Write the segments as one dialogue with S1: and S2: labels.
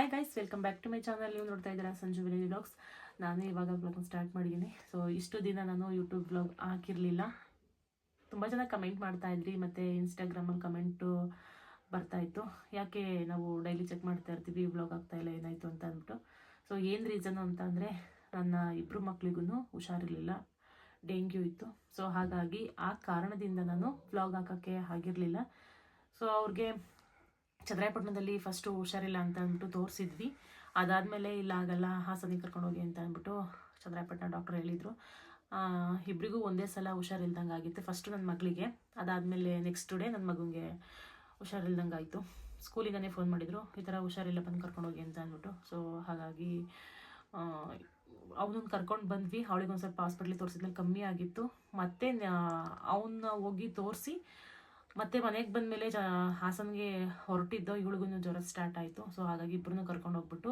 S1: Hi guys, welcome back to my channel. ನೀವು ನೋಡ್ತಾ ಇದ್ದೀರಾ ಸಂಜು ವಿಲೇಜ್ ವ್ಲಾಗ್ಸ್. ನಾನು ಇವಾಗ ವ್ಲಾಗ್ ಸ್ಟಾರ್ಟ್ ಮಾಡಿದ್ದೀನಿ. ಸೊ ಇಷ್ಟು ದಿನ ನಾನು ಯೂಟ್ಯೂಬ್ ವ್ಲಾಗ್ ಹಾಕಿರಲಿಲ್ಲ. ತುಂಬ ಜನ ಕಮೆಂಟ್ ಮಾಡ್ತಾ ಇದ್ರಿ, ಮತ್ತು ಇನ್ಸ್ಟಾಗ್ರಾಮಲ್ಲಿ ಕಮೆಂಟು ಬರ್ತಾಯಿತ್ತು, ಯಾಕೆ ನಾವು ಡೈಲಿ ಚೆಕ್ ಮಾಡ್ತಾ ಇರ್ತೀವಿ ವ್ಲಾಗ್ ಆಗ್ತಾಯಿಲ್ಲ, ಏನಾಯಿತು ಅಂತ ಅಂದ್ಬಿಟ್ಟು. ಸೊ ಏನು ರೀಸನ್ನು ಅಂತ ಅಂದರೆ, ನನ್ನ ಇಬ್ಬರು ಮಕ್ಳಿಗೂ ಹುಷಾರಿರಲಿಲ್ಲ, ಡೆಂಗ್ಯೂ ಇತ್ತು. ಸೊ ಹಾಗಾಗಿ ಆ ಕಾರಣದಿಂದ ನಾನು ವ್ಲಾಗ್ ಹಾಕೋಕ್ಕೆ ಆಗಿರಲಿಲ್ಲ. ಸೊ ಅವ್ರಿಗೆ ಚಂದ್ರಾಯಪಟ್ಟಣದಲ್ಲಿ ಫಸ್ಟು ಹುಷಾರಿಲ್ಲ ಅಂತ ಅಂದ್ಬಿಟ್ಟು ತೋರಿಸಿದ್ವಿ. ಅದಾದಮೇಲೆ ಇಲ್ಲ ಆಗಲ್ಲ, ಹಾಸನಿಗೆ ಕರ್ಕೊಂಡೋಗಿ ಅಂತ ಅಂದ್ಬಿಟ್ಟು ಚಂದ್ರಾಯಪಟ್ಟಣ ಡಾಕ್ಟರ್ ಹೇಳಿದರು. ಇಬ್ಬರಿಗೂ ಒಂದೇ ಸಲ ಹುಷಾರಿಲ್ದಂಗೆ ಆಗಿತ್ತು. ಫಸ್ಟು ನನ್ನ ಮಗಳಿಗೆ, ಅದಾದಮೇಲೆ ನೆಕ್ಸ್ಟ್ ಡೇ ನನ್ನ ಮಗುಗೆ ಹುಷಾರಿಲ್ದಂಗೆ ಆಯಿತು. ಸ್ಕೂಲಿಗೇ ಫೋನ್ ಮಾಡಿದರು, ಈ ಥರ ಹುಷಾರಿಲ್ಲ, ಬಂದು ಕರ್ಕೊಂಡೋಗಿ ಅಂತ ಅಂದ್ಬಿಟ್ಟು. ಸೊ ಹಾಗಾಗಿ ಅವನನ್ನು ಕರ್ಕೊಂಡು ಬಂದ್ವಿ. ಅವಳಿಗೊಂದು ಸ್ವಲ್ಪ ಹಾಸ್ಪಿಟ್ಲಿಗೆ ತೋರಿಸಿದ್ಮೇಲೆ ಕಮ್ಮಿ ಆಗಿತ್ತು. ಮತ್ತು ಅವನ್ನ ಹೋಗಿ ತೋರಿಸಿ ಮತ್ತೆ ಮನೆಗೆ ಬಂದಮೇಲೆ ಹಾಸನಿಗೆ ಹೊರಟಿದ್ದೋ, ಇವಳಿಗೂ ಜ್ವರ ಸ್ಟಾರ್ಟ್ ಆಯಿತು. ಸೊ ಹಾಗಾಗಿ ಇಬ್ಬರನ್ನೂ ಕರ್ಕೊಂಡು ಹೋಗ್ಬಿಟ್ಟು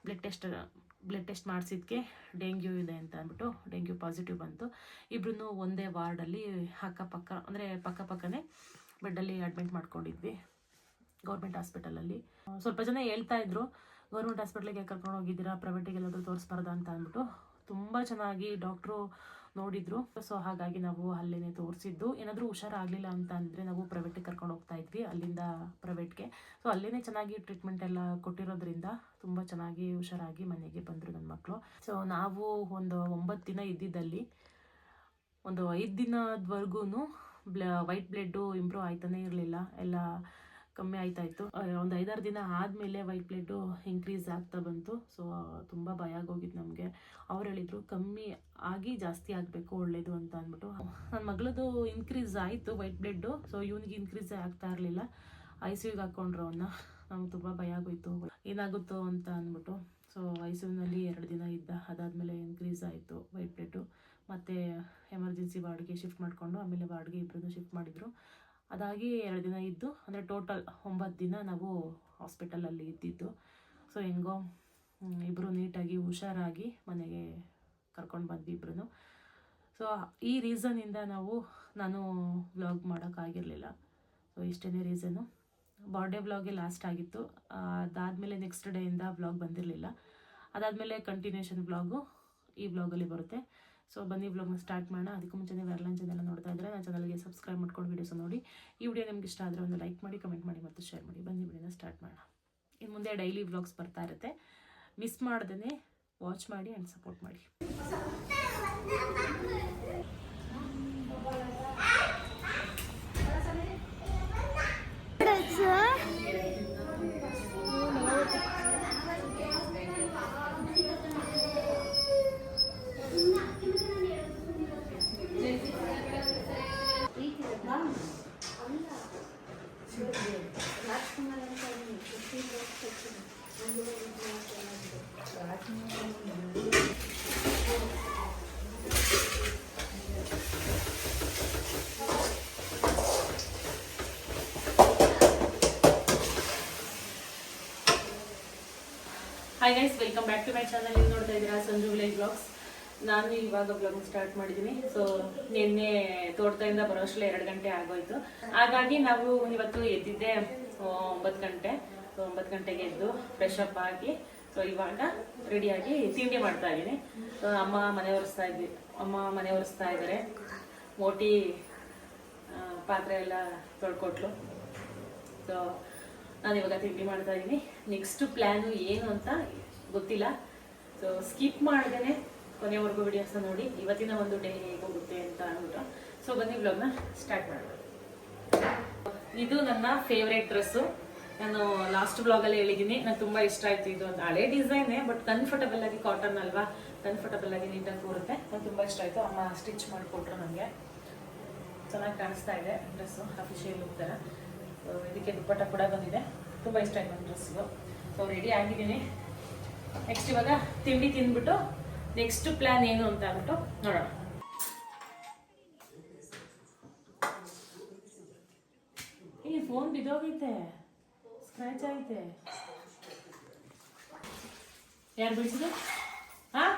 S1: ಬ್ಲಡ್ ಟೆಸ್ಟ್ ಮಾಡಿಸಿದ್ಕೆ ಡೆಂಗ್ಯೂ ಇದೆ ಅಂತ ಅಂದ್ಬಿಟ್ಟು ಡೆಂಗ್ಯೂ ಪಾಸಿಟಿವ್ ಬಂತು. ಇಬ್ಬರೂ ಒಂದೇ ವಾರ್ಡಲ್ಲಿ ಅಕ್ಕಪಕ್ಕ, ಅಂದರೆ ಪಕ್ಕಪಕ್ಕನೇ ಬೆಡ್ಡಲ್ಲಿ ಅಡ್ಮಿಟ್ ಮಾಡ್ಕೊಂಡಿದ್ವಿ ಗೌರ್ಮೆಂಟ್ ಹಾಸ್ಪಿಟಲಲ್ಲಿ. ಸ್ವಲ್ಪ ಜನ ಹೇಳ್ತಾ ಇದ್ರು, ಗೌರ್ಮೆಂಟ್ ಹಾಸ್ಪಿಟ್ಲಿಗೆ ಕರ್ಕೊಂಡು ಹೋಗಿದ್ದೀರಾ, ಪ್ರೈವೇಟಿಗೆಲ್ಲಾದರೂ ತೋರಿಸ್ಬಾರ್ದ ಅಂತ ಅಂದ್ಬಿಟ್ಟು. ತುಂಬ ಚೆನ್ನಾಗಿ ಡಾಕ್ಟ್ರು ನೋಡಿದ್ರು. ಸೊ ಹಾಗಾಗಿ ನಾವು ಅಲ್ಲೇ ತೋರಿಸಿದ್ದು. ಏನಾದರೂ ಹುಷಾರಾಗಲಿಲ್ಲ ಅಂತ ಅಂದರೆ ನಾವು ಪ್ರೈವೇಟಿಗೆ ಕರ್ಕೊಂಡು ಹೋಗ್ತಾ ಇದ್ವಿ, ಅಲ್ಲಿಂದ ಪ್ರೈವೇಟ್ಗೆ. ಸೊ ಅಲ್ಲೇ ಚೆನ್ನಾಗಿ ಟ್ರೀಟ್ಮೆಂಟ್ ಎಲ್ಲ ಕೊಟ್ಟಿರೋದ್ರಿಂದ ತುಂಬ ಚೆನ್ನಾಗಿ ಹುಷಾರಾಗಿ ಮನೆಗೆ ಬಂದರು ನನ್ನ ಮಕ್ಕಳು. ಸೊ ನಾವು ಒಂದು 9 ದಿನ ಇದ್ದಿದ್ದಲ್ಲಿ ಒಂದು 5 ದಿನದವರೆಗೂ ವೈಟ್ ಬ್ಲಡ್ಡು ಇಂಪ್ರೂವ್ ಆಯ್ತಾನೆ ಇರಲಿಲ್ಲ, ಎಲ್ಲ ಕಮ್ಮಿ ಆಯ್ತಾಯಿತ್ತು. ಒಂದು 5-6 ದಿನ ಆದಮೇಲೆ ವೈಟ್ ಬ್ಲಡ್ಡು ಇನ್ಕ್ರೀಸ್ ಆಗ್ತಾ ಬಂತು. ಸೊ ತುಂಬ ಭಯ ಆಗೋಗಿತ್ತು ನಮಗೆ. ಅವ್ರು ಹೇಳಿದರು ಕಮ್ಮಿ ಆಗಿ ಜಾಸ್ತಿ ಆಗಬೇಕು, ಒಳ್ಳೇದು ಅಂತ ಅಂದ್ಬಿಟ್ಟು. ನನ್ನ ಮಗಳದು ಇನ್ಕ್ರೀಸ್ ಆಯಿತು ವೈಟ್ ಬ್ಲಡ್ಡು. ಸೊ ಇವನಿಗೆ ಇನ್ಕ್ರೀಸೇ ಆಗ್ತಾ ಇರಲಿಲ್ಲ. ICUಗೆ ಹಾಕ್ಕೊಂಡ್ರು ಅವನ್ನ. ನಮ್ಗೆ ತುಂಬ ಭಯ ಆಗೋಯ್ತು, ಏನಾಗುತ್ತೋ ಅಂತ ಅಂದ್ಬಿಟ್ಟು. ಸೊ ICUನಲ್ಲಿ 2 ದಿನ ಇದ್ದ. ಅದಾದಮೇಲೆ ಇನ್ಕ್ರೀಸ್ ಆಯಿತು ವೈಟ್ ಬ್ಲಡ್ಡು. ಮತ್ತು ಎಮರ್ಜೆನ್ಸಿ ವಾರ್ಡ್ಗೆ ಶಿಫ್ಟ್ ಮಾಡಿಕೊಂಡು ಆಮೇಲೆ ವಾರ್ಡ್ಗೆ ಇಬ್ಬರನ್ನು ಶಿಫ್ಟ್ ಮಾಡಿದರು. ಅದಾಗಿ 2 ದಿನ ಇದ್ದು, ಅಂದರೆ ಟೋಟಲ್ 9 ದಿನ ನಾವು ಹಾಸ್ಪಿಟಲಲ್ಲಿ ಇದ್ದಿದ್ದು. ಸೊ ಹೆಂಗೋ ಇಬ್ಬರು ನೀಟಾಗಿ ಹುಷಾರಾಗಿ ಮನೆಗೆ ಕರ್ಕೊಂಡು ಬಂದ್ವಿ ಇಬ್ಬರೂ. ಸೊ ಈ ರೀಸನ್ನಿಂದ ನಾನು ವ್ಲಾಗ್ ಮಾಡೋಕ್ಕಾಗಿರಲಿಲ್ಲ. ಸೊ ಇಷ್ಟೇ ರೀಸನ್ನು. ಬರ್ಡೇ ವ್ಲಾಗೇ ಲಾಸ್ಟ್ ಆಗಿತ್ತು. ಅದಾದಮೇಲೆ ನೆಕ್ಸ್ಟ್ ಡೇಯಿಂದ ವ್ಲಾಗ್ ಬಂದಿರಲಿಲ್ಲ. ಅದಾದಮೇಲೆ ಕಂಟಿನ್ಯೂಷನ್ ವ್ಲಾಗು ಈ ವ್ಲಾಗಲ್ಲಿ ಬರುತ್ತೆ. ಸೊ ಬನ್ನಿ ವ್ಲಾಗ್ನ ಸ್ಟಾರ್ಟ್ ಮಾಡೋಣ. ಅದಕ್ಕೂ ಮುಂಚೆ ನೀವು ಯಾರೆಲ್ಲ ಚಾನೆಲ್ ನೋಡ್ತಾ ಇದ್ದರೆ ನನ್ನ ಚಾನಲ್ಗೆ ಸಬ್ಸ್ಕ್ರೈಬ್ ಮಾಡ್ಕೊಂಡು ವೀಡಿಯೋಸ್ ನೋಡಿ. ಈ ವಿಡಿಯೋ ನಿಮ್ಗೆ ಇಷ್ಟ ಆದರೆ ಒಂದು ಲೈಕ್ ಮಾಡಿ, ಕಮೆಂಟ್ ಮಾಡಿ ಮತ್ತು ಶೇರ್ ಮಾಡಿ. ಬನ್ನಿ ವಿಡಿಯೋನ ಸ್ಟಾರ್ಟ್ ಮಾಡೋಣ. ಇನ್ನು ಮುಂದೆ ಡೈಲಿ ವ್ಲಾಗ್ಸ್ ಬರ್ತಾ ಇರುತ್ತೆ, ಮಿಸ್ ಮಾಡ್ದೇ ವಾಚ್ ಮಾಡಿ ಆ್ಯಂಡ್ ಸಪೋರ್ಟ್ ಮಾಡಿ. Hi guys, welcome back to my channel. ನೀವು ನೋಡ್ತಾ ಇದ್ದೀರಾ ಸಂಜು ವಿಲೇಜ್ ವ್ಲಾಗ್ಸ್. ನಾನು ಇವಾಗ ವ್ಲಾಗ್ ಸ್ಟಾರ್ಟ್ ಮಾಡಿದ್ದೀನಿ. ಸೊ ನಿನ್ನೆ ತೋಟದಿಂದ ಬರೋಷ್ಟರಲ್ಲಿ 2 ಗಂಟೆ ಆಗೋಯ್ತು. ಹಾಗಾಗಿ ನಾವು ಇವತ್ತು ಎದ್ದಿದ್ದೆ 9 ಗಂಟೆ. ಸೊ 9 ಗಂಟೆಗೆ ಎದ್ದು ಫ್ರೆಶ್ ಅಪ್ ಆಗಿ, ಸೊ ಇವಾಗ ರೆಡಿಯಾಗಿ ತಿಂಡಿ ಮಾಡ್ತಾ ಇದ್ದೀನಿ. ಸೊ ಅಮ್ಮ ಮನೆ ಒರೆಸ್ತಾ ಇದ್ದಾರೆ. ಮೋಟಿ ಪಾತ್ರೆ ಎಲ್ಲ ತೊಳ್ಕೊಟ್ಲು. ಸೊ ನಾನು ಇವಾಗ ತಿಂಡಿ ಮಾಡ್ತಾ ಇದ್ದೀನಿ. ನೆಕ್ಸ್ಟ್ ಪ್ಲ್ಯಾನು ಏನು ಅಂತ ಗೊತ್ತಿಲ್ಲ. ಸೊ ಸ್ಕಿಪ್ ಮಾಡ್ದೇ ಕೊನೆವರೆಗೂ ವಿಡಿಯೋಸ್ನ ನೋಡಿ, ಇವತ್ತಿನ ಒಂದು ಡೇ ಹೇಗೋಗುತ್ತೆ ಅಂತ ಅಂದ್ಬಿಟ್ಟು. ಸೊ ಬನ್ನಿ ವ್ಲಾಗ್ನ ಸ್ಟಾರ್ಟ್ ಮಾಡೋಣ. ಇದು ನನ್ನ ಫೇವ್ರೇಟ್ ಡ್ರೆಸ್ಸು. ನಾನು ಲಾಸ್ಟ್ ವ್ಲಾಗಲ್ಲಿ ಹೇಳಿದ್ದೀನಿ, ನಂಗೆ ತುಂಬ ಇಷ್ಟ ಆಯಿತು. ಇದು ಒಂದು ಹಳೆ ಡಿಸೈನೇ, ಬಟ್ ಕಂಫರ್ಟಬಲ್ ಆಗಿ, ಕಾಟನ್ ಅಲ್ವಾ, ಕಂಫರ್ಟಬಲ್ ಆಗಿ ನೀಟಾಗಿ ಕೂರುತ್ತೆ. ನಂಗೆ ತುಂಬ ಇಷ್ಟ ಆಯಿತು. ಅಮ್ಮ ಸ್ಟಿಚ್ ಮಾಡಿಕೊಟ್ರು ನನಗೆ. ಚೆನ್ನಾಗಿ ಕಾಣಿಸ್ತಾ ಇದೆ ಡ್ರೆಸ್ಸು, ಅಫಿಷಿಯಲ್ ಲುಕ್ ಥರ. ಸೊ ಇದಕ್ಕೆ ದುಪ್ಪಟ್ಟ ಕೂಡ ಬಂದಿದೆ. ತುಂಬ ಇಷ್ಟ ಆಯ್ತು ನನ್ನ ಡ್ರೆಸ್ಸಿಗೂ. ಸೊ ರೆಡಿ ಆಗಿದ್ದೀನಿ. ನೆಕ್ಸ್ಟ್ ಇವಾಗ ತಿಂಡಿ ತಿಂದ್ಬಿಟ್ಟು ನೆಕ್ಸ್ಟ್ ಪ್ಲ್ಯಾನ್ ಏನು ಅಂತ ಅಂದ್ಬಿಟ್ಟು ನೋಡೋಣ. ಈ ಫೋನ್ ಬಿದ್ದೋಗೈತೆ, ಸ್ಕ್ರ್ಯಾಚ್ ಆಗೈತೆ. ಯಾರು ಬಿಡಿಸಿದ್ರು? ಹಾಂ,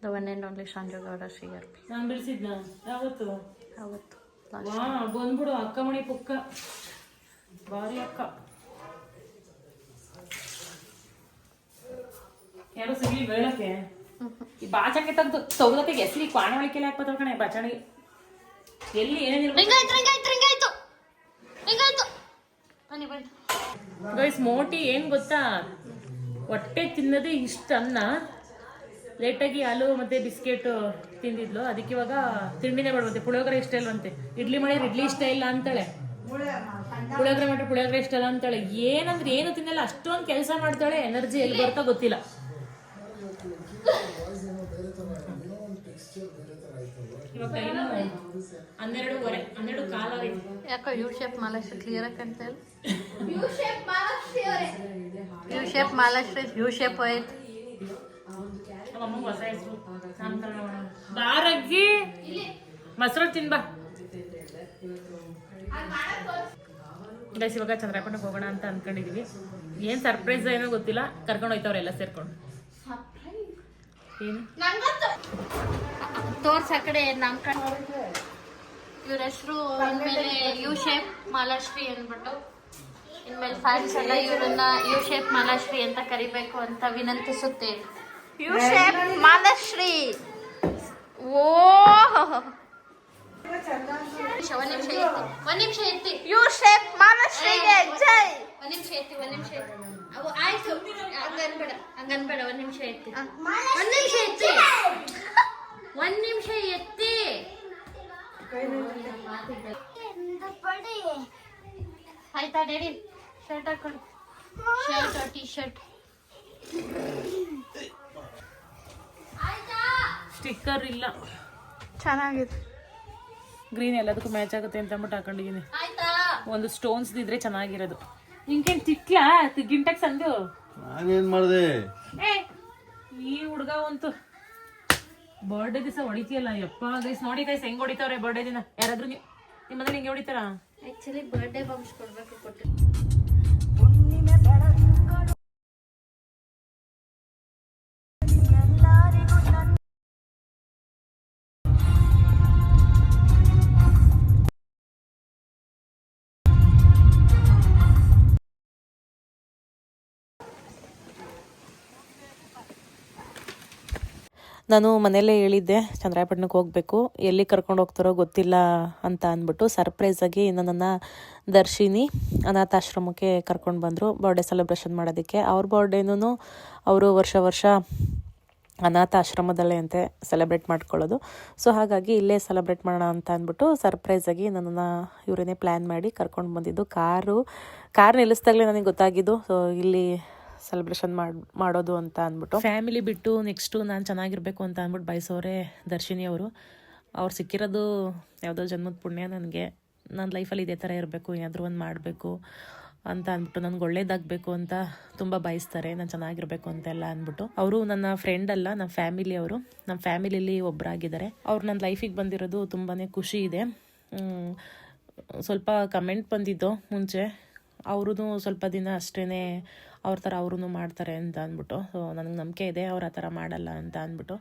S2: The one and only Sanju Gowda CRP.
S1: ನಾನು ಬಿಡಿಸಿದ್ನ ಯಾವತ್ತು?
S2: ಅವತ್ತು
S1: ಬಂದ್ಬಿಡು ಅಕ್ಕ ಮಣಿ ಪುಕ್ಕ, ಭಾರಿ ಅಕ್ಕ. ಏನೋ ಸಿಗ್ಲಿ ಹೇಳಕ್ಕೆ ಈ ಬಾಚಣಿಗೆ ತೆಗ್ದು ಸೌದತ್ತಿಗೆ ಎಸ್ಲಿ ಕ್ವಾಣೆ ಒಳಕೆಲ್ಲ ಹಾಕ್ಬತ್ತವ ಕಣೆ ಬಾಚಣಿಗೆ ಎಲ್ಲಿ ಏನೇನಿರ್ಬೇಕು ಗೈಸ್ ಮೋಟಿ ಏನ್ ಗೊತ್ತಾ ಹೊಟ್ಟೆ ತಿನ್ನೋದೇ ಇಷ್ಟ ಅನ್ನ ಲೇಟಾಗಿ ಹಾಲು ಮತ್ತೆ ಬಿಸ್ಕೆಟ್ ತಿಂದಿದ್ಲು ಅದಕ್ಕೆ ಇವಾಗ ತಿಂಡಿನೇ ಮಾಡುವಂತೆ ಪುಳಿಯೋಗರೆ ಇಷ್ಟ ಇಲ್ವಂತೆ ಇಡ್ಲಿ ಮಾಡಿದ್ರೆ ಇಡ್ಲಿ ಇಷ್ಟ ಇಲ್ಲ ಅಂತಾಳೆ ಪುಳಿಯೋಗರೆ ಮಾಡಿದ್ರೆ ಪುಳಿಯೋಗರೆ ಇಷ್ಟ ಇಲ್ಲ ಅಂತಾಳೆ ಏನಂದ್ರೆ ಏನು ತಿನ್ನಲ್ಲ ಅಷ್ಟೊಂದು ಕೆಲಸ ಮಾಡ್ತಾಳೆ ಎನರ್ಜಿ ಎಲ್ಲಿ ಬರ್ತಾ ಗೊತ್ತಿಲ್ಲ ಇವಾಗ ಟೈಮು 12:15 12:15
S2: ಯಾಕೋ ಯು ಶೇಪ್ ಮಾಲಾಶ್ರೀ ಕ್ಲಿಯರ್ ಆಗಿ ಕಾಣ್ತಾ ಇಲ್ಲ U shape Malashri U shape ಹೋಯ್ತು
S1: ಅಮ್ಮ ಹೊಸ ಹೆಸರು ನಾಮಕರಣ ಮಾಡೋಣ ಬಾರಗ್ಗಿ ಮೊಸರು ತಿನ್ಬಾ ಗೈಸ್ ಇವಾಗ ಚಂದ್ರಾಪಟ್ಟಣಕ್ಕೆ ಹೋಗೋಣ ಅಂತ ಅನ್ಕೊಂಡಿದೀವಿ ಏನ್ ಸರ್ಪ್ರೈಸ್ ಏನೋ ಗೊತ್ತಿಲ್ಲ ಕರ್ಕೊಂಡು ಹೋಯ್ತವ್ರೆಲ್ಲ ಸೇರ್ಕೊಂಡು ಏನು
S2: ತೋರ್ಸ್ ಆ ಕಡೆ ನಾಮಕರಣ ಇವ್ರ ಹೆಸರು ಇನ್ಮೇಲೆ ಯು ಶೇಪ್ ಮಾಲಾಶ್ರೀ ಅಂದ್ಬಿಟ್ಟು ಇನ್ಮೇಲೆ ಫ್ಯಾನ್ಸ್ ಎಲ್ಲ ಇವರನ್ನ ಯು ಶೇಪ್ ಮಾಲಾಶ್ರೀ ಅಂತ ಕರಿಬೇಕು ಅಂತ ವಿನಂತಿಸುತ್ತೇವೆ ಯು ಶೇಪ್ ಮಾಲಾಶ್ರೀ ಓ ಒಂದ್ ನಿಮಿಷ ಇರ್ತಿ ಯು ಶೇಪ್ ಮಾಲಾಶ್ರೀಗೆ ಜೈ ಒಂದ್ ನಿಮಿಷ ಇರ್ತಿ ಅವು ಆಯ್ತು ಹಂಗನ್ಬೇಡ ಒಂದ್ ನಿಮಿಷ ಇರ್ತಿ ಒಂದ್ ನಿಮಿಷ ಎತ್ತಿ ಆಯ್ತಾ ಡ್ಯಾಡಿ ಶರ್ಟ್ ಹಾಕೊಳ್ಳಿ ಶರ್ಟ್ ಟೀ ಶರ್ಟ್
S1: ಸ್ಟಿಕ್ಕರ್ ಇಲ್ಲ
S2: ಚೆನ್ನಾಗಿದೆ
S1: ಗ್ರೀನ್ ಎಲ್ಲದಕ್ಕೂ ಮ್ಯಾಚ್ ಆಗುತ್ತೆ ಅಂತ ಅಂದ್ಬಿಟ್ಟು ಹಾಕೊಂಡಿದೀನಿ
S2: ಆಯ್ತಾ
S1: ಒಂದು ಸ್ಟೋನ್ಸ್ ಇದ್ರೆ ಚೆನ್ನಾಗಿರೋದು ನಿಂಕೇನ್ ತಿಕ್ಲಾ ಗಿಂಟಕ್ ಸಂದು
S3: ನಾನೇನ್ ಮಾಡ್ದೆ
S1: ಏ ಈ ಹುಡ್ಗ ಒಂದು ಬರ್ಡೇ ದಿವಸ ಹೊಡಿತೀಯಲ್ಲ ಯಪ್ಪ ಗೈಸ್ ನೋಡಿ ಗೈಸ್ ಹೆಂಗ್ ಹೊಡಿತಾವ್ರೆ ಬರ್ಡೇ ದಿನ ಯಾರಾದ್ರೂ ನಿಮ್ಮ ಮನೇಲಿ ಹೆಂಗೆ ಹೊಡಿತಾರ
S2: ಆಕ್ಚುಲಿ ಬರ್ಡೇ ಬಾಂಬ್ಸ್ ಕೊಡ್ಬೇಕು ಕೊಟ್ಟು
S1: ನಾನು ಮನೆಯಲ್ಲೇ ಹೇಳಿದ್ದೆ ಚಂದ್ರಾಯಪಟ್ಟಣಕ್ಕೆ ಹೋಗಬೇಕು ಎಲ್ಲಿ ಕರ್ಕೊಂಡು ಹೋಗ್ತಾರೋ ಗೊತ್ತಿಲ್ಲ ಅಂತ ಅಂದ್ಬಿಟ್ಟು ಸರ್ಪ್ರೈಸಾಗಿ ನನ್ನನ್ನು ದರ್ಶಿನಿ ಅನಾಥಾಶ್ರಮಕ್ಕೆ ಕರ್ಕೊಂಡು ಬಂದರು ಬರ್ಡೇ ಸೆಲೆಬ್ರೇಷನ್ ಮಾಡೋದಕ್ಕೆ ಅವ್ರ ಬರ್ಡೇನೂ ಅವರು ವರ್ಷ ಅನಾಥಾಶ್ರಮದಲ್ಲೇ ಅಂತೆ ಸೆಲೆಬ್ರೇಟ್ ಮಾಡ್ಕೊಳ್ಳೋದು ಸೊ ಹಾಗಾಗಿ ಇಲ್ಲೇ ಸೆಲೆಬ್ರೇಟ್ ಮಾಡೋಣ ಅಂತ ಅಂದ್ಬಿಟ್ಟು ಸರ್ಪ್ರೈಸಾಗಿ ನನ್ನನ್ನು ಇವರೇನೇ ಪ್ಲ್ಯಾನ್ ಮಾಡಿ ಕರ್ಕೊಂಡು ಬಂದಿದ್ದು ಕಾರ್ ನಿಲ್ಲಿಸ್ದಾಗಲೇ ನನಗೆ ಗೊತ್ತಾಗಿದ್ದು ಸೊ ಇಲ್ಲಿ ಸೆಲೆಬ್ರೇಷನ್ ಮಾಡೋದು ಅಂತ ಅಂದ್ಬಿಟ್ಟು ಫ್ಯಾಮಿಲಿ ಬಿಟ್ಟು ನೆಕ್ಸ್ಟು ನಾನು ಚೆನ್ನಾಗಿರ್ಬೇಕು ಅಂತ ಅಂದ್ಬಿಟ್ಟು ಬಯಸೋರೆ ದರ್ಶಿನಿ ಅವರು ಅವ್ರು ಸಿಕ್ಕಿರೋದು ಯಾವುದೋ ಜನ್ಮದ ಪುಣ್ಯ ನನಗೆ ನನ್ನ ಲೈಫಲ್ಲಿ ಇದೇ ಥರ ಇರಬೇಕು ಏನಾದರೂ ಒಂದು ಮಾಡಬೇಕು ಅಂತ ಅಂದ್ಬಿಟ್ಟು ನನಗೆ ಒಳ್ಳೇದಾಗಬೇಕು ಅಂತ ತುಂಬ ಬಯಸ್ತಾರೆ ನಾನು ಚೆನ್ನಾಗಿರ್ಬೇಕು ಅಂತೆಲ್ಲ ಅಂದ್ಬಿಟ್ಟು ಅವರು ನನ್ನ ಫ್ರೆಂಡ್ ಅಲ್ಲ ನಮ್ಮ ಫ್ಯಾಮಿಲಿಯವರು ನಮ್ಮ ಫ್ಯಾಮಿಲಿಲಿ ಒಬ್ಬರಾಗಿದ್ದಾರೆ ಅವ್ರು ನನ್ನ ಲೈಫಿಗೆ ಬಂದಿರೋದು ತುಂಬಾ ಖುಷಿ ಇದೆ ಸ್ವಲ್ಪ ಕಮೆಂಟ್ ಬಂದಿದ್ದು ಮುಂಚೆ ಅವ್ರೂ ಸ್ವಲ್ಪ ದಿನ ಅಷ್ಟೇ ಅವ್ರ ಥರ ಅವ್ರೂ ಮಾಡ್ತಾರೆ ಅಂತ ಅಂದ್ಬಿಟ್ಟು ಸೊ ನನಗೆ ನಂಬಿಕೆ ಇದೆ ಅವ್ರು ಆ ಥರ ಮಾಡಲ್ಲ ಅಂತ ಅಂದ್ಬಿಟ್ಟು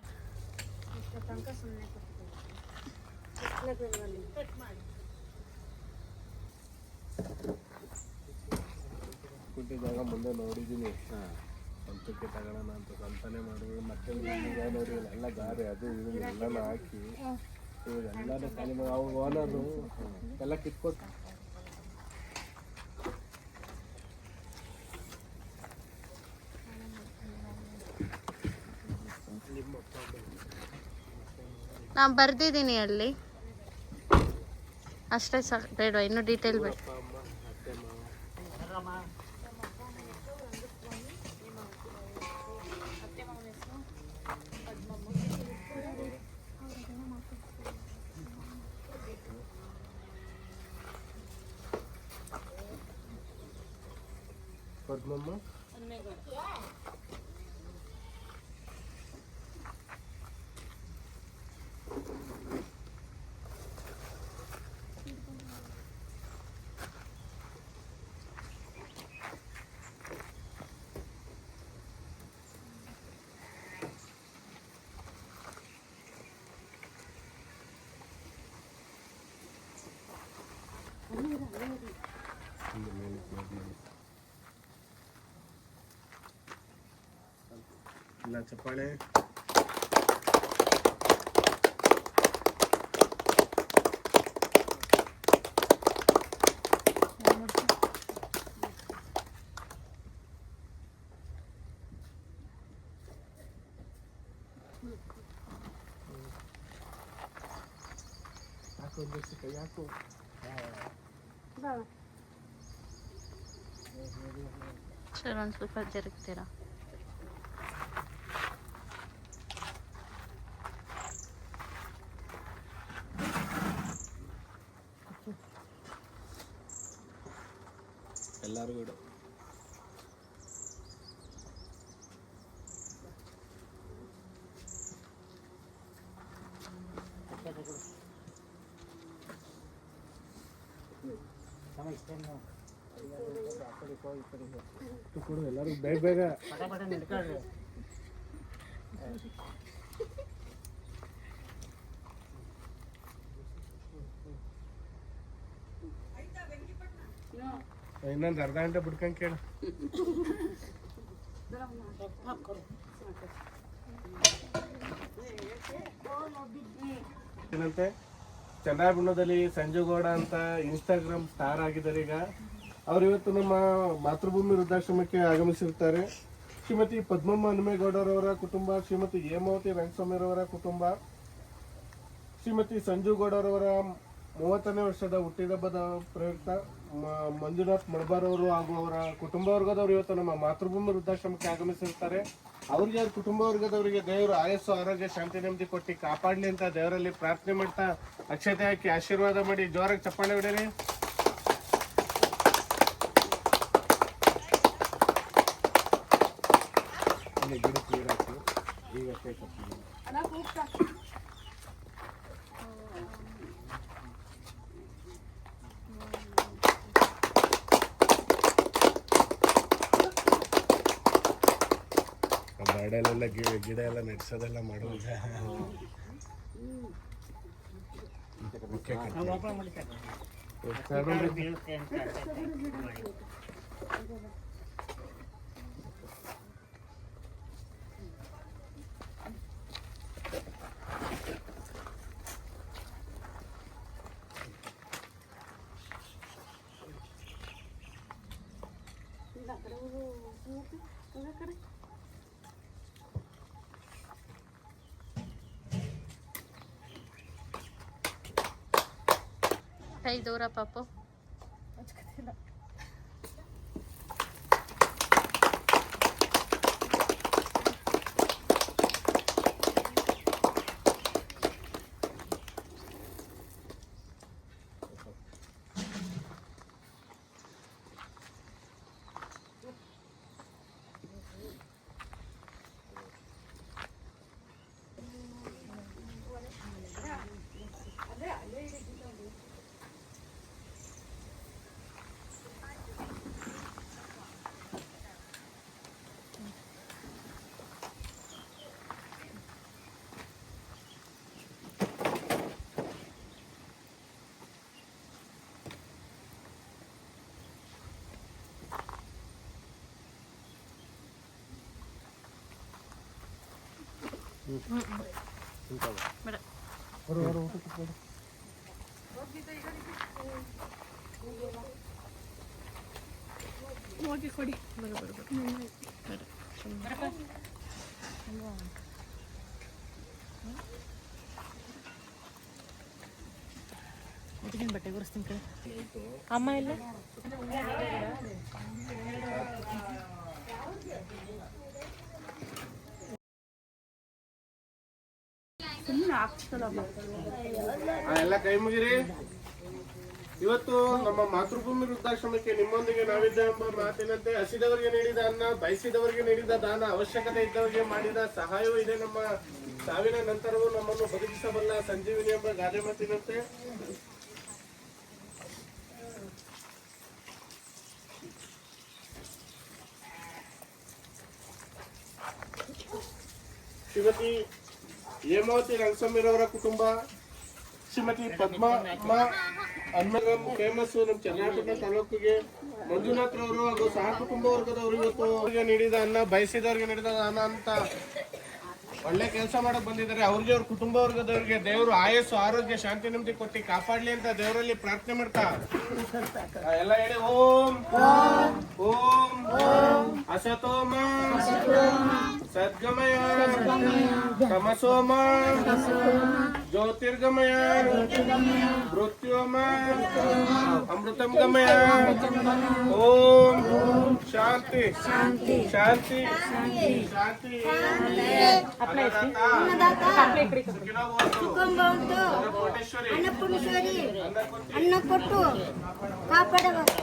S3: ಕೊಟ್ಟಿದ್ದಾಗ ಮುಂದೆ ನೋಡಿದ್ದೀನಿ ಸ್ವಂತಕ್ಕೆ ತಗೊಳ್ಳೋಣ ಅಂತ ಸ್ವಂತನೇ ಮಾಡಿದ್ವಿ ಮತ್ತೆ ನೋಡಿ ಎಲ್ಲ ಗಾರೆ ಅದು ಇದು ಎಲ್ಲನೂ ಹಾಕಿ ಎಲ್ಲನೂ ಖಾಲಿ ಮಾಡಿ ಅವ್ರು ಓನರು ಎಲ್ಲ ಕಿತ್ಕೊಟ್ಟು
S2: ನಾನು ಬರ್ದಿದ್ದೀನಿ ಅಲ್ಲಿ ಅಷ್ಟೇ ಸಾಕು ಬೇಡ ಇನ್ನೂ ಡೀಟೇಲ್ ಬೇಡ
S3: ಪದ್ಮಮ್ಮ ಇಲ್ಲ ಚಪ್ಪಾಳೆ. ಯಾಕೋ
S2: ಸರ್ ಒಂದು ಸ್ವಲ್ಪ ಜರುಗ್ತೀರಾ?
S3: ಎಲ್ಲರಿಗೂ ಇಡು. ಕೊಡು ಎಲ್ಲರಿಗೂ ಬೇಗ ಬೇಗ. ಇನ್ನೊಂದು ಅರ್ಧ ಗಂಟೆ ಬಿಡ್ಕೊಂಡ್ ಕೇಳು. ಏನಂತೆ ಚಂದ್ರಾಯಪಟ್ಟಣದಲ್ಲಿ ಸಂಜು ಗೌಡ ಅಂತ ಇನ್ಸ್ಟಾಗ್ರಾಮ್ ಸ್ಟಾರ್ ಆಗಿದ್ದಾರೆ ಈಗ. ಅವ್ರು ಇವತ್ತು ನಮ್ಮ ಮಾತೃಭೂಮಿ ವೃದ್ಧಾಶ್ರಮಕ್ಕೆ ಆಗಮಿಸಿರ್ತಾರೆ. ಶ್ರೀಮತಿ ಪದ್ಮಮ್ಮ ಹನುಮೇಗೌಡರವರ ಕುಟುಂಬ, ಶ್ರೀಮತಿ ಹೇಮಾವತಿ ರಂಗಸ್ವಾಮಿರವರ ಕುಟುಂಬ, ಶ್ರೀಮತಿ ಸಂಜು ಗೌಡರವರ 30ನೇ ವರ್ಷದ ಹುಟ್ಟಿದಬ್ಬದ ಪ್ರಯುಕ್ತ ಮಂಜುನಾಥ್ ಮಣಬಾರ್ ಅವರು ಹಾಗೂ ಅವರ ಕುಟುಂಬ ವರ್ಗದವರು ಇವತ್ತು ನಮ್ಮ ಮಾತೃಭೂಮಿ ವೃದ್ಧಾಶ್ರಮಕ್ಕೆ ಆಗಮಿಸಿರ್ತಾರೆ. ಅವ್ರಿಗೆ ಅವ್ರ ಕುಟುಂಬ ವರ್ಗದವರಿಗೆ ದೇವರು ಆಯಸ್ಸು ಆರೋಗ್ಯ ಶಾಂತಿ ನೆಮ್ಮದಿ ಕೊಟ್ಟು ಕಾಪಾಡಲಿ ಅಂತ ದೇವರಲ್ಲಿ ಪ್ರಾರ್ಥನೆ ಮಾಡ್ತಾ ಅಕ್ಷತೆ ಹಾಕಿ ಆಶೀರ್ವಾದ ಮಾಡಿ ಜೋರಾಗಿ ಚಪ್ಪಾಳೆ ಹೊಡೀರಿ. ಗಿಡಕ್ಕೆ ನೀರು ಹಾಕಿ ಈಗ ಅಷ್ಟೇ ಚಪ್ಪಾಳೆ. ಗಾರ್ಡಲ್ಲೆಲ್ಲ ಗಿಡ ಎಲ್ಲ ನೆಡ್ಸೋದೆಲ್ಲ ಮಾಡುವಾಗ
S2: ಕೈ ದೂರ ಪಾಪು. ಬೇಡ ಹೋಗಿ ಕೊಡಿ. ಬಟ್ಟೆ ಗುರಿಸ್ತೀನಿ ಅಮ್ಮ ಇಲ್ಲ.
S3: ಎಲ್ಲ ಕೈ ಮುಗಿರಿ. ಇವತ್ತು ನಮ್ಮ ಮಾತೃಭೂಮಿ ವೃದ್ಧಾಶ್ರಮಕ್ಕೆ ನಿಮ್ಮೊಂದಿಗೆ ನಾವಿದ್ದ ಎಂಬ ಮಾತಿನಂತೆ ಹಸಿದವರಿಗೆ ನೀಡಿದ ಅನ್ನ, ಬಯಸಿದವರಿಗೆ ನೀಡಿದ ದಾನ, ಅವಶ್ಯಕತೆ ಇದ್ದವರಿಗೆ ಮಾಡಿದ ಸಹಾಯವೂ ಇದೆ. ನಮ್ಮ ಸಾವಿನ ನಂತರವೂ ನಮ್ಮನ್ನು ಬದುಕಿಸಬಲ್ಲ ಸಂಜೀವಿನಿ ಎಂಬ ಗಾದೆ ಮಾತಿನಂತೆ ಶ್ರೀಮತಿ ಹೇಮಾವತಿ ರಂಗಸ್ವಾಮಿರವರ ಕುಟುಂಬ, ಶ್ರೀಮತಿ ಪದ್ಮಮ್ಮ ಹನುಮೇಗೌಡ ಫೇಮಸ್ ನಮ್ಮ ಚನ್ನಪಟ್ಟಣ ತಾಲೂಕಿಗೆ ಮಂಜುನಾಥ್ ಅವರು ಹಾಗೂ ಸಹ ಕುಟುಂಬ ವರ್ಗದವರು ಇವತ್ತು ನೀಡಿದ ಅನ್ನ ಬಯಸಿದವ್ರಿಗೆ ನೀಡಿದ ಅನ್ನ ಅಂತ ಒಳ್ಳೆ ಕೆಲಸ ಮಾಡಕ್ ಬಂದಿದ್ದಾರೆ. ಅವ್ರಿಗೆ ಅವ್ರ ಕುಟುಂಬ ವರ್ಗದವ್ರಿಗೆ ದೇವರು ಆಯಸ್ಸು ಆರೋಗ್ಯ ಶಾಂತಿ ನೆಮ್ಮದಿ ಕೊಟ್ಟು ಕಾಪಾಡ್ಲಿ ಅಂತ ದೇವರಲ್ಲಿ ಪ್ರಾರ್ಥನೆ ಮಾಡ್ತಾ ಎಲ್ಲ ಹೇಳಿ ಓಂ ಓಂ ಅಸತೋಮ ಸದ್ಗಮಯ ತಮಸೋಮ ಜ್ಯೋತಿರ್ಗಮಯ ಮೃತ್ಯೋಮ ಅಮೃತಂ ಗಮಯ ಓಂ ಶಾಂತಿ ಶಾಂತಿ ಶಾಂತಿ ಶಾಂತಿ
S4: ಅನ್ನಪೂರ್ಣೇಶ್ವರಿ ಅನ್ನ ಕೊಟ್ಟು ಕಾಪಾಡಬೇಕು.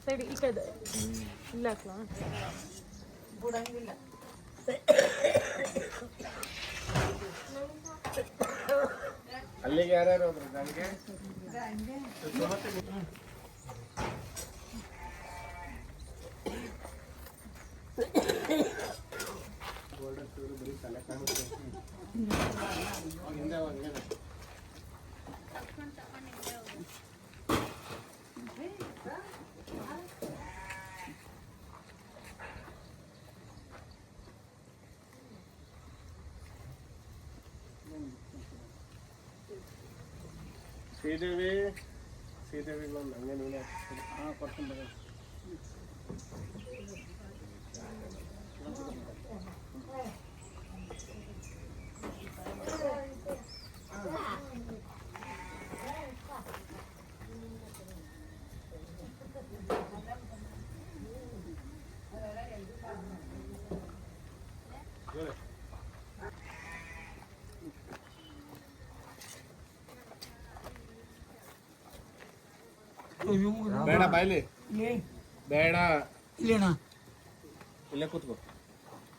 S1: ಸೈಡ್ ಈ ಕಡೆ ಇಲ್ಲ ಹಾಕ್ಲಾ ಬಿಡಂಗಿಲ್ಲ.
S3: ಅಲ್ಲಿಗೆ ಯಾರ್ಯಾರು ಹೋದ್ರು ನನಗೆ ಬರೀ ತಲೆ ಕಾಣುತ್ತೆ ಹಿಂದೆ ಹಂಗೆ ಶ್ರೀದೇವಿಗಳು ಹಂಗೆ ನೀನೆ ಕೊಡ್ತೀನಿ. ಬೇಡ ಬಾಯ್ಲಿ ಬೇಡ ಇಲ್ಲೇ ಕೂತ್ಕೋ.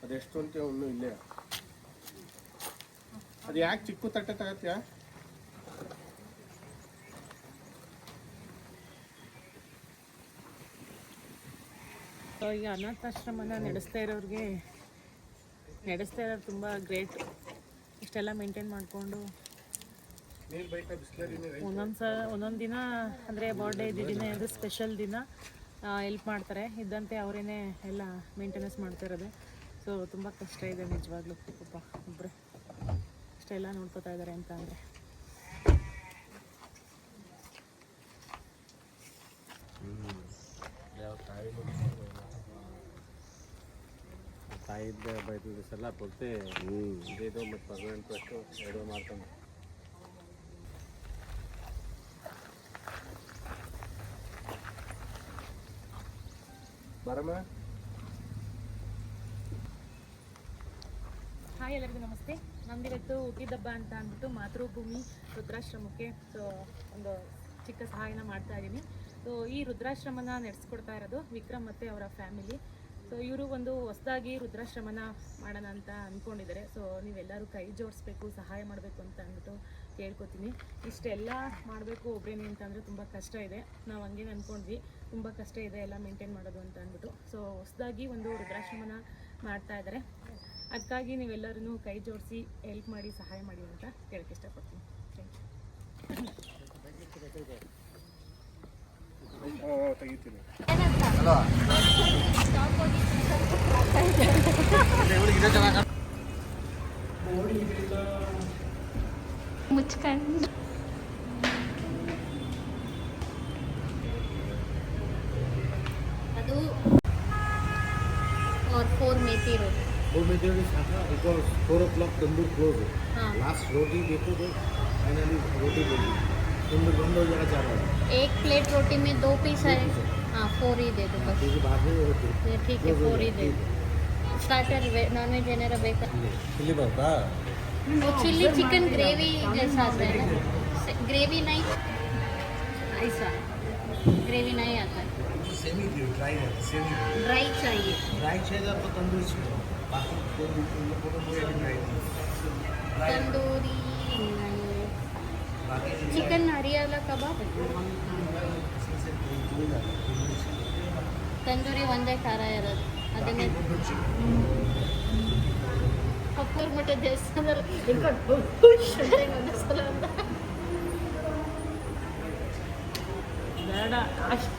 S3: ಅದೆಷ್ಟು ಅಂತ ಇನ್ನು ಇಲ್ಲೇ ಅದು ಯಾಕೆ ಚಿಕ್ಕ ತಟ್ಟೆ ತಗತ್ಯ?
S1: ಈಗ ಅನಾಥಾಶ್ರಮನ ನಡೆಸ್ತಾ ಇರೋರು ತುಂಬ ಗ್ರೇಟ್. ಇಷ್ಟೆಲ್ಲ ಮೇಂಟೈನ್ ಮಾಡಿಕೊಂಡು ಒಂದೊಂದು ದಿನ ಅಂದರೆ ಬರ್ಡೇ ದಿನ ಇದು ಸ್ಪೆಷಲ್ ದಿನ ಹೆಲ್ಪ್ ಮಾಡ್ತಾರೆ. ಇದ್ದಂತೆ ಅವರೇನೆ ಎಲ್ಲ ಮೇಂಟೆನೆನ್ಸ್ ಮಾಡ್ತಾ ಇರೋದು. ಸೊ ತುಂಬ ಕಷ್ಟ ಇದೆ ನಿಜವಾಗ್ಲೂ. ಪಾಪ ಒಬ್ಬರೇ ಇಷ್ಟೆಲ್ಲ ನೋಡ್ಕೋತಾ ಇದ್ದಾರೆ ಅಂತ ಅಂದರೆ
S3: ತಾಯಿದ್ದ ಬೈದು ದಿವಸ ಪೂರ್ತಿ ಇದು ಮತ್ತು ಪರ್ಮನೆಂಟ್ ಅಷ್ಟು ಎರಡು ಮಾಡ್ಕೊಂಡು ಬರಮ್ಮ.
S1: ಹಾಯ್ ಎಲ್ಲರಿಗೂ ನಮಸ್ತೆ. ನಮ್ದಿವತ್ತು ಹುಟ್ಟಿದಬ್ಬ ಅಂತ ಅಂದ್ಬಿಟ್ಟು ಮಾತೃಭೂಮಿ ವೃದ್ಧಾಶ್ರಮಕ್ಕೆ ಸೊ ಒಂದು ಚಿಕ್ಕ ಸಹಾಯನ ಮಾಡ್ತಾ ಇದ್ದೀನಿ. ಸೊ ಈ ವೃದ್ಧಾಶ್ರಮನ ನಡೆಸ್ಕೊಡ್ತಾ ಇರೋದು ವಿಕ್ರಮ್ ಮತ್ತು ಅವರ ಫ್ಯಾಮಿಲಿ. ಸೊ ಇವರು ಒಂದು ಹೊಸದಾಗಿ ವೃದ್ಧಾಶ್ರಮನ ಮಾಡೋಣ ಅಂತ ಅಂದ್ಕೊಂಡಿದ್ದಾರೆ. ಸೊ ನೀವೆಲ್ಲರೂ ಕೈ ಜೋಡಿಸ್ಬೇಕು, ಸಹಾಯ ಮಾಡಬೇಕು ಅಂತ ಅಂದ್ಬಿಟ್ಟು ಕೇಳ್ಕೊತೀನಿ. ಇಷ್ಟೆಲ್ಲ ಮಾಡಬೇಕು ಒಬ್ಬರೇನೆ ಅಂತಂದರೆ ತುಂಬ ಕಷ್ಟ ಇದೆ. ನಾವು ಹಂಗೇನು ಅಂದ್ಕೊಂಡ್ವಿ, ತುಂಬ ಕಷ್ಟ ಇದೆ ಎಲ್ಲ ಮೇಂಟೈನ್ ಮಾಡೋದು ಅಂತ ಅಂದ್ಬಿಟ್ಟು. ಸೊ ಹೊಸದಾಗಿ ಒಂದು ವೃದ್ಧಾಶ್ರಮನ ಮಾಡ್ತಾ ಇದ್ದಾರೆ. ಅದಕ್ಕಾಗಿ ನೀವೆಲ್ಲರೂ ಕೈ ಜೋಡಿಸಿ ಹೆಲ್ಪ್ ಮಾಡಿ ಸಹಾಯ ಮಾಡಿ ಅಂತ ಕೇಳಕ್ಕೆ ಇಷ್ಟಪಡ್ತೀನಿ.
S3: ತೆಗಿತೀನಿ.
S2: ಮುಚ್ಕೊಂಡು ಅದು 4 मेथी रोटी.
S5: 4 मेथी रोटी खाना because 4 o'clock तंदूर क्लोज है. लास्ट रोटी देखो तो फाइनली रोटी बोली तंदूर बंद हो जाएगा 4 बजे.
S2: एक प्लेट रोटी में 2 पीस है. हाँ 4 ही दे दो बस.
S5: क्योंकि बाद में होती
S2: ये ठीक है 4 ही दे दो. स्टार्टर नॉन वेज ಏನಾರ ಬೇಕಾ?
S5: चिल्ली बर्ता
S2: वो चिल्ली चिकन ग्रेवी जैसा आता है ना. ग्रेवी नहीं ऐसा ग्रेवी नहीं आता है
S5: सेमी ड्राई है, सेमी
S2: ड्राई चाहिए
S5: ड्राई चाहिए आपको तंदूरी चाहिए, बाकी कोई ड्राई नहीं।
S2: तंदूरी
S5: बाकी
S2: चिकन हरियाला कबाब ತಂದೂರಿ ಒಂದೇ ಖಾರ ಇರೋದು ಅದನ್ನೇ ಕಪ್ಪೂರ್ ಮಠ ದೇವಸ್ಥಾನದಲ್ಲಿ ಇಟ್ಕೊಂಡು ಒಂದೇ ಸಲ ಅಂತ
S1: ಬೇಡ ಅಷ್ಟು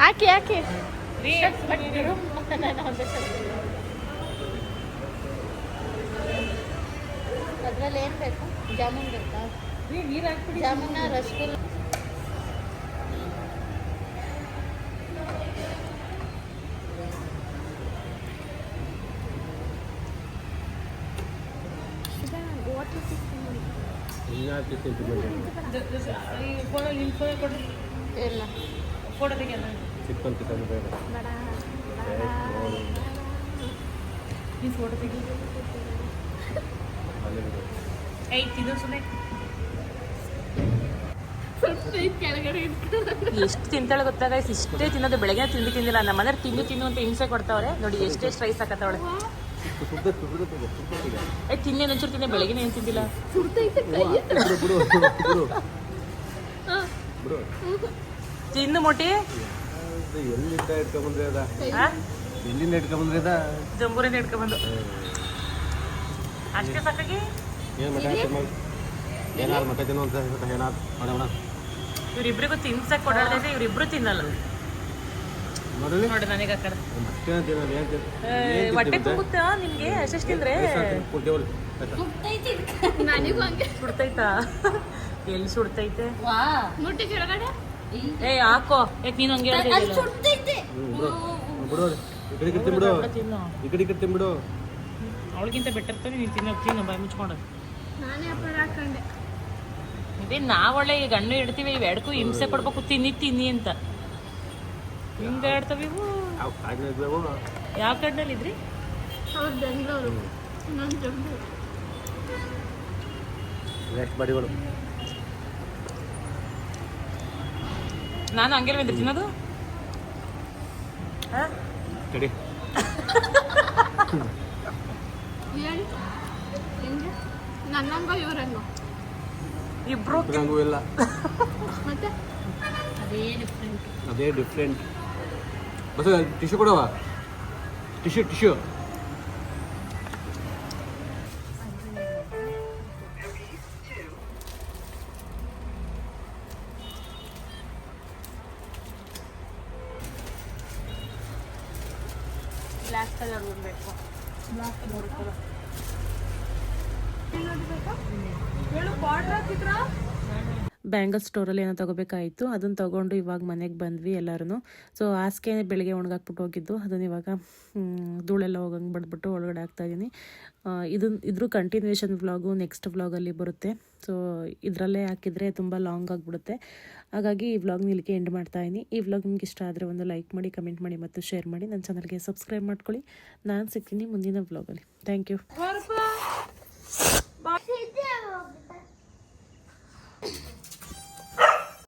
S2: ಹಾಕಿ ಹಾಕಿ
S1: ರೀ
S2: ಅದ್ರಲ್ಲಿ ಏನು ಬೇಕು ಜಾಮೂನ್ ಬೇಕಾ
S1: ನೀರು ಹಾಕ್ಬಿಡಿ.
S2: ಜಾಮೂನ ರಸಗುಲ್ಲ
S1: ಈ ಫೋನಲ್ಲಿ ನಿಮ್ಮ ಫೋನ್ ಕೊಡ್ರಿ,
S2: ಇಲ್ಲ
S1: ಫೋಟೋ ತೆಗಿಯೋಣ.
S3: ಚಿಕನ್ ಬೇಡ.
S1: ನೀನು ಫೋಟೋ ತೆಗಿ. ಏಯ್ ತಿನ್ನು ಸುಮ್ಮನೆ.
S2: ಕೆಳಗಡೆ
S1: ಎಷ್ಟು ತಿಂತಾಳೆ ಗೊತ್ತಾಗ, ಇಷ್ಟೇ ತಿನ್ನೋದು. ಬೆಳಗ್ಗೆ ತಿಂದಿಲ್ಲ, ನಮ್ಮ ಮನೇಲಿ ತಿನ್ನು ಅಂತ ಹಿಂಸೆ ಕೊಡ್ತಾವ್ರೆ ನೋಡಿ. ಎಷ್ಟೆಷ್ಟು ರೈಸ್ ಹಾಕತ್ತವಳೆ. ತಿನ್ನೇನು ಒಂಚೂರು ತಿನ್ನೆ, ಬೆಳಗ್ಗೆ ಏನು ತಿಂದಿಲ್ಲ. ತಿನ್ನು ಮೊಟ್ಟಿ.
S3: ಎಲ್ಲಿಂದ ಇಟ್ಕೊಂಡ್ಬಂದ್ರೆ ಅದ, ಎಲ್ಲಿಂದ ಇಟ್ಕೊಂಡ್ಬಂದ್ರೆ ಅದ,
S1: ಜಂಬೂರಿಂದ ಇಟ್ಕೊಂಡ್ಬಂದು ಅಷ್ಟೇ ಸಾಕಾಗಿ.
S3: ಏನು ಮಠ ಏನಾರು ಮಠ ತಿನ್ನು ಅಂತ ಏನಾರು ಮಾಡೋಣ.
S1: ಇವ್ರಿಬ್ರಿಗೂ ತಿನ್ಸಕ್ ಕೊಡಾಡ್ದೈತೆ, ಇವ್ರಿಬ್ರು ತಿನ್ನಲ್ಲ
S3: ನೋಡಲಿ
S1: ನೋಡಿ. ನನಗೆ ಆ ಕಡೆ
S3: ಮತ್ತೆ ತಿನ್ನೋದು ಏನು
S1: ಹೊಟ್ಟೆ ತುಂಬುತ್ತಾ ನಿಮ್ಗೆ ಅಷ್ಟೆಷ್ಟು ತಿಂದ್ರೆ?
S2: ನನಗೂ ಹಂಗೆ
S1: ಸುಡ್ತೈತಾ? ಎಲ್ಲಿ ಸುಡ್ತೈತೆ?
S2: ಮುಟ್ಟಿ ಕೆಳಗಡೆ
S1: ಏ ಹಾಕೋ, ಯಾಕೆ ನೀನು ಹಂಗೆ ಹೇಳ್ತಾ
S2: ಅಲ್ಲಿ ಸುಡ್ತೈತೆ
S3: ಬಿಡು, ಈ ಕಡೆ ತಿನ್ಬಿಡು,
S1: ತಿನ್ನು.
S3: ಈ ಕಡೆ ತಿನ್ಬಿಡು.
S1: ಅವಳಿಗಿಂತ ಬೆಟ್ಟರ್ತಾನೆ ನೀನು ತಿನ್ನು ಬಾಯಿ ಮುಚ್ಕೊಂಡು.
S2: ನಾನೇ ಹಪ್ಪಳ ಹಾಕೊಂಡೆ
S1: ಇದೇ ನಾವೊಳ್ಳೆ ಈಗ ಗಂಡು ಇಡ್ತೀವಿ, ಇವು ಎಡ್ಕು ಹಿಂಸೆ ಕೊಡ್ಬೇಕು, ತಿನ್ನಿ ಅಂತ. ಹಿಂಗೆ ಆಡ್ತವೆ ಇವು.
S3: ಯಾವ ಕಾಡಿನ ಇದ್ವು?
S1: ಯಾವ ಕಡ್ನಲ್ಲಿ ಇದ್ರಿ?
S2: ಅವ್ರು ಬೆಂಗಳೂರು ನಾನು ಜಂಬೂರು
S3: ವೇಸ್ಟ್ ಬಾಡಿಗಳು.
S1: ನಾನು ಹಂಗೆ ಬಂದ್ರೆ ತಿನ್ನೋದು.
S3: ಕಡಿ
S2: ಹೇಳಿ ಹೆಂಗೆ ನನ್ನಂಗ ಇವ್ರಂಗ
S1: ಇಬ್ರು
S3: ನಂಗೂ ಇಲ್ಲ,
S2: ಮತ್ತೆ ಅದೇ ಡಿಫ್ರೆಂಟ್
S3: ಅದೇ ಡಿಫ್ರೆಂಟ್. ಬಸ್ ಟಿಶ್ಯೂ ಕೊಡುವ, ಟಿಶ್ಯೂ.
S1: ಬ್ಲ್ಯಾಕ್ ಕಲರ್ ಬೇಕು. ಬ್ಲ್ಯಾಕ್ ಕಲರ್ ಬ್ಯಾಂಗಲ್ ಸ್ಟೋರಲ್ಲಿ ಏನೋ ತೊಗೋಬೇಕಾಯಿತು, ಅದನ್ನು ತೊಗೊಂಡು ಇವಾಗ ಮನೆಗೆ ಬಂದ್ವಿ ಎಲ್ಲರೂ. ಸೊ ಹಾಸಿಗೆ ಬೆಳಗ್ಗೆ ಒಣಗಾಕ್ಬಿಟ್ಟು ಹೋಗಿದ್ದು, ಅದನ್ನು ಇವಾಗ ಧೂಳೆಲ್ಲ ಹೋಗಂಗೆ ಬಡ್ಬಿಟ್ಟು ಒಳಗಡೆ ಹಾಕ್ತಾಯಿದ್ದೀನಿ. ಇದ್ರ ಕಂಟಿನ್ಯೂಷನ್ ವ್ಲಾಗು ನೆಕ್ಸ್ಟ್ ವ್ಲಾಗಲ್ಲಿ ಬರುತ್ತೆ. ಸೊ ಇದರಲ್ಲೇ ಹಾಕಿದರೆ ತುಂಬ ಲಾಂಗ್ ಆಗಿಬಿಡುತ್ತೆ. ಹಾಗಾಗಿ ಈ ವ್ಲಾಗ್ನ ಇಲ್ಲಿಗೆ ಎಂಡ್ ಮಾಡ್ತಾಯಿದ್ದೀನಿ. ಈ ವ್ಲಾಗ್ ನಿಮ್ಗೆ ಇಷ್ಟ ಆದರೆ ಒಂದು ಲೈಕ್ ಮಾಡಿ, ಕಮೆಂಟ್ ಮಾಡಿ ಮತ್ತು ಶೇರ್ ಮಾಡಿ. ನನ್ನ ಚಾನಲ್ಗೆ ಸಬ್ಸ್ಕ್ರೈಬ್ ಮಾಡ್ಕೊಳ್ಳಿ. ನಾನು ಸಿಗ್ತೀನಿ ಮುಂದಿನ ವ್ಲಾಗಲ್ಲಿ. Thank you.